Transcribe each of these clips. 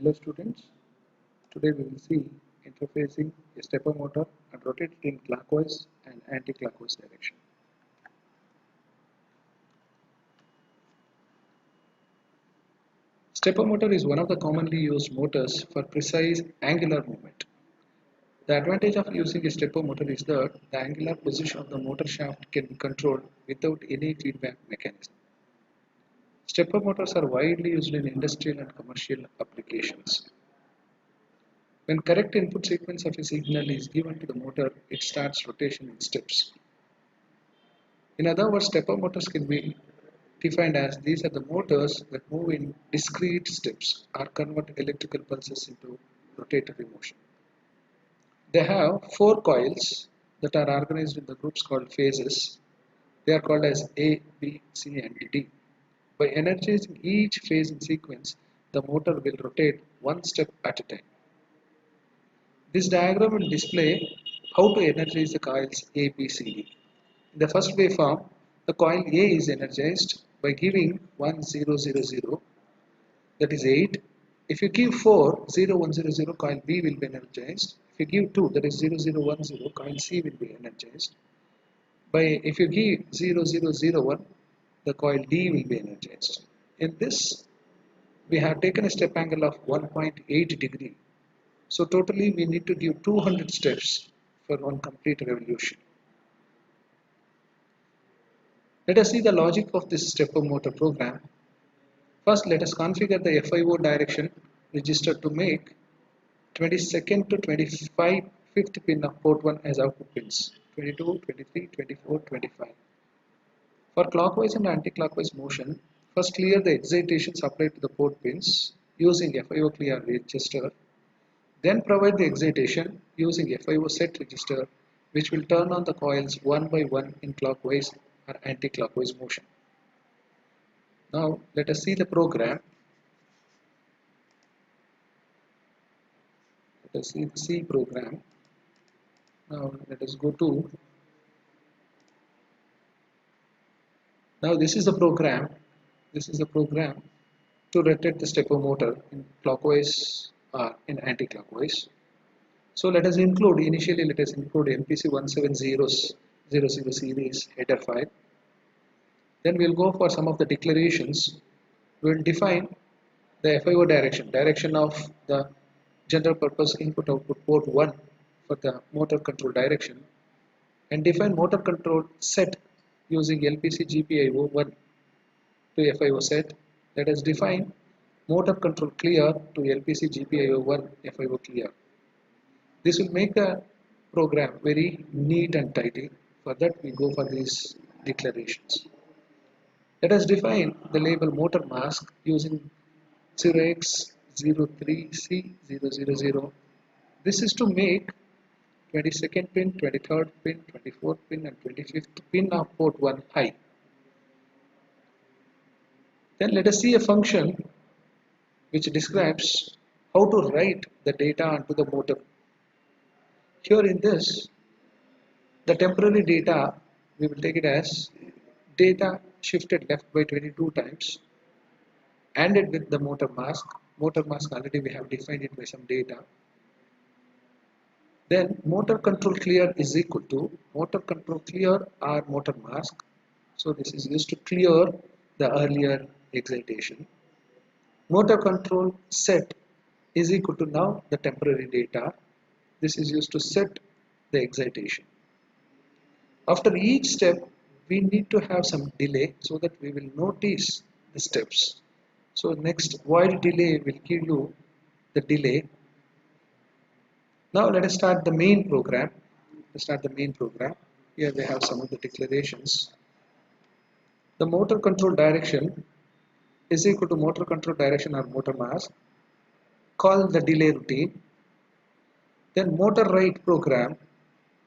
Hello students, today we will see interfacing a stepper motor and rotate it in clockwise and anti-clockwise direction. Stepper motor is one of the commonly used motors for precise angular movement. The advantage of using a stepper motor is that the angular position of the motor shaft can be controlled without any feedback mechanism. Stepper motors are widely used in industrial and commercial applications. When correct input sequence of a signal is given to the motor, it starts rotation in steps. In other words, stepper motors can be defined as these are the motors that move in discrete steps or convert electrical pulses into rotatory motion. They have four coils that are organized in the groups called phases. They are called as A, B, C and D. By energizing each phase in sequence, the motor will rotate one step at a time. This diagram will display how to energize the coils A, B, C, D. In the first waveform, the coil A is energized by giving 1 0 0 0, that is 8. If you give 4 0 1 0 0, coil B will be energized. If you give 2, that is 0 0 1 0, coil C will be energized. If you give 0 0 0 1, the coil D will be energized. In this, we have taken a step angle of 1.8 degree. So totally we need to give 200 steps for one complete revolution. Let us see the logic of this stepper motor program. First, let us configure the FIO direction register to make 22nd to 25th pin of port 1 as output pins, 22, 23, 24, 25. For clockwise and anti-clockwise motion, first clear the excitation supplied to the port pins using FIO clear register. Then provide the excitation using FIO set register, which will turn on the coils one by one in clockwise or anti-clockwise motion. Now let us see the program. Let us see the C program. Now let us go to. Now this is the program. This is the program to rotate the stepper motor in clockwise or in anti-clockwise. So let us include MPC 17000 series header file. Then we'll go for some of the declarations. We'll define the FIO direction of the general purpose input output port 1 for the motor control direction, and define motor control set using LPC GPIO 1 to FIO set. Let us define motor control clear to LPC GPIO 1 FIO clear. This will make the program very neat and tidy. For that we go for these declarations. Let us define the label motor mask using 0x03C000. This is to make 22nd pin, 23rd pin, 24th pin and 25th pin of port 1 high. Then let us see a function which describes how to write the data onto the motor. Here in this, the temporary data, we will take it as data shifted left by 22 times, ANDed with the motor mask. Motor mask already we have defined it by some data. Then motor control clear is equal to motor control clear or motor mask. So this is used to clear the earlier excitation. Motor control set is equal to now the temporary data. This is used to set the excitation. After each step, we need to have some delay so that we will notice the steps. So next while delay will give you the delay. Now let us start the main program. Here we have some of the declarations. The motor control direction is equal to motor control direction or motor mask. Call the delay routine. Then motor write program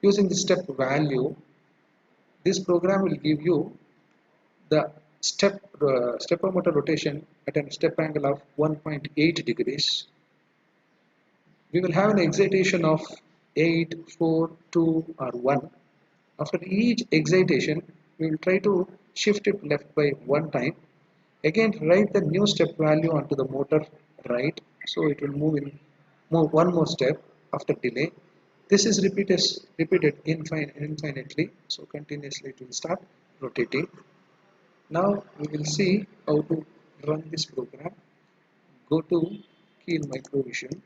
using the step value. This program will give you the stepper motor rotation at a step angle of 1.8 degrees. We will have an excitation of 8, 4, 2 or 1. After each excitation, we will try to shift it left by one time. Again, write the new step value onto the motor right so it will move one more step after delay. This is repeated infinitely, so continuously it will start rotating. Now we will see how to run this program. Go to Keel Microvision.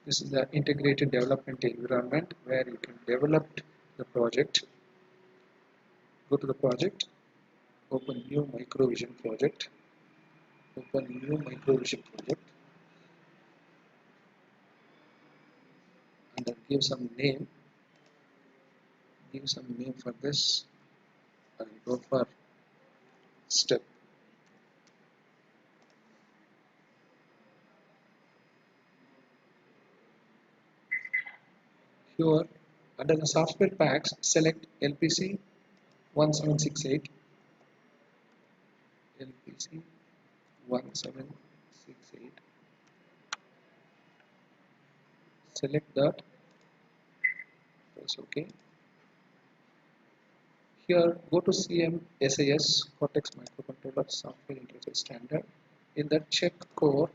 This is the integrated development environment where you can develop the project. Go to the project, open new Microvision project, open new Microvision project, and then give some name. Give some name for this. I will go for step. Here, under the software packs, select LPC 1768. LPC 1768. Select that. Press OK. Here, go to CMSIS Cortex Microcontroller Software Interface Standard. In that, check core.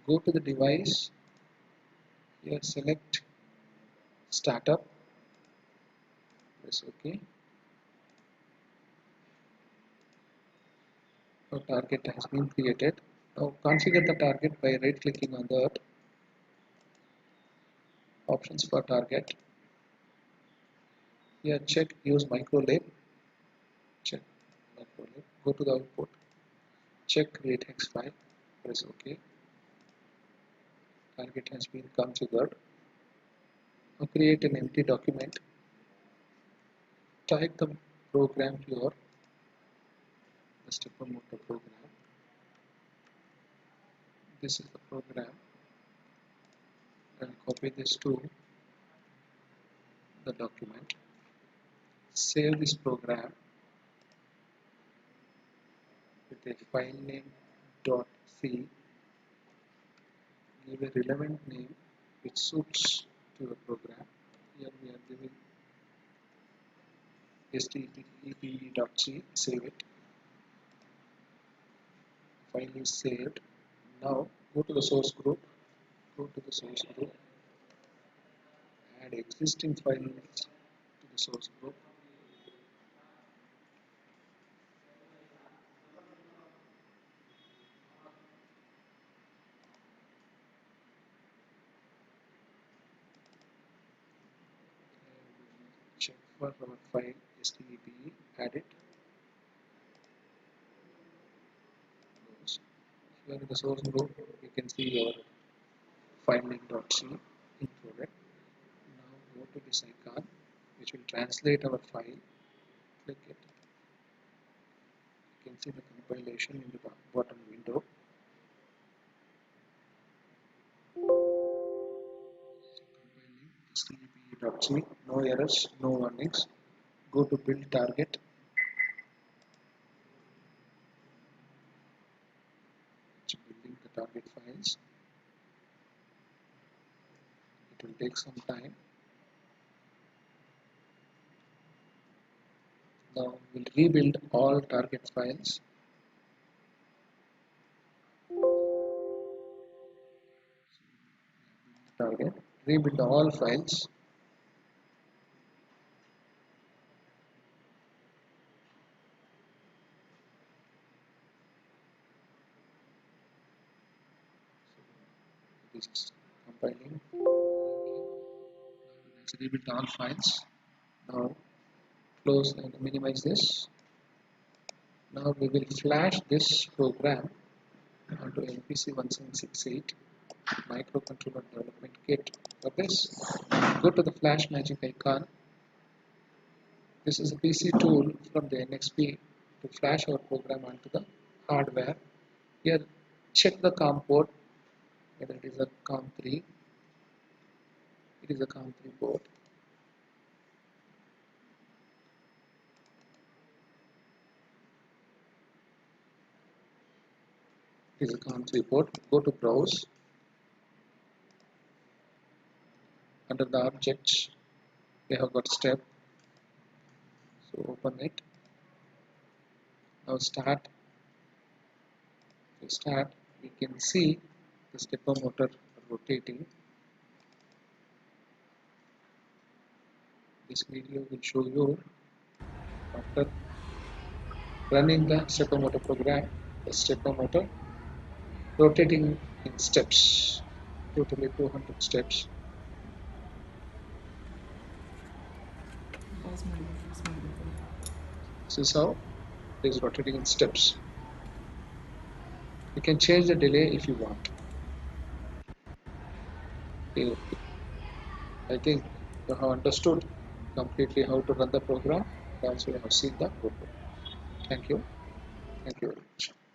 Go to the device. Here, select startup. Press OK. Our target has been created. Now configure the target by right clicking on that. Options for target. Here check use microlab. Check microlab. Go to the output. Check create hex file. Press OK. Target has been configured. Now create an empty document. Type the program here. The stepper motor program. This is the program. And copy this to the document. Save this program with a file name .c. Give a relevant name which suits to the program. Here we are giving step.c. Save it. File is saved. Now go to the source group. Go to the source group. Add existing files to the source group. Check for our file step. Add it. Here in the source group, you can see your file name.c included. Now go to this icon, which will translate our file. Click it. You can see the compilation in the bottom window. Step.c, no errors, no warnings. Go to build target. It's building the target files. It will take some time. Now we'll rebuild all target files. Target. Rebuild all files. This is compiling. Let's rebuild all files. Now close and minimize this. Now we will flash this program onto LPC 1768 microcontroller development kit. For this, go to the flash magic icon. This is a PC tool from the NXP to flash our program onto the hardware. Here, check the COM port, whether it is a COM3. It is a COM3 port. It is a COM3 port. Go to browse. Under the objects, we have got step. So open it. Now start. To start, you can see the stepper motor rotating. This video will show you after running the stepper motor program, the stepper motor rotating in steps, totally 200 steps. This is how it is rotating in steps. You can change the delay if you want. Okay. I think you have understood completely how to run the program. Also, you have seen the program. Thank you. Thank you very much.